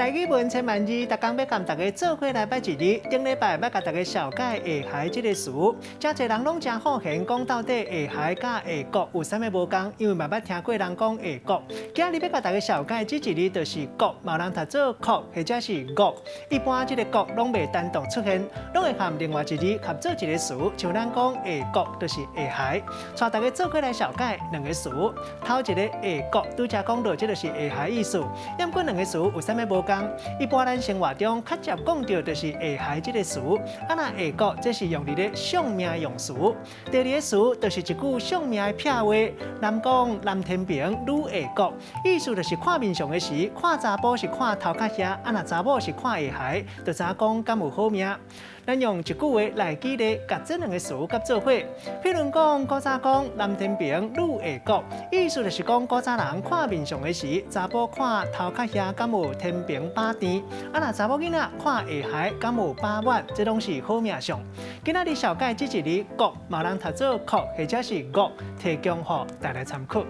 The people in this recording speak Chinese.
台语文千万字，逐工要甲大家做伙来拜一日。顶礼拜要甲大家小解下海这个词，真侪人拢真好闲，讲到底下海甲下国有啥物无共？因为嘛捌听过人讲下国。今日要甲大家小解这一字，就是国，嘛有人读做国，或者是国。一般这个国拢袂单独出现，拢会含另外一字合做一个词，像咱讲下国就是下海。带大家做伙来小解两个词。头一个下国，拄则讲到，这就是下海意思。因过两个词有啥物无共？一般咱生活中较常讲到就是下海这个词，啊那下国这是用伫咧相命用词。第二个词就是一句相命的撇话，男讲男天平，女下国，意思就是看面相的时，看查甫是看头壳遐，啊那查某是看下海，就知影讲敢有好命。咱用一句话来举例，甲这两个词甲做伙。譬如讲，古早讲男天平，女下国，意思就是讲古早人看面相的时，查甫看头壳遐敢有天平把甜，啊那查某囡仔看下海敢有把碗，这拢是好命相。今仔日小解这一字国，嘛人读做国或者是国，提供予大家参考。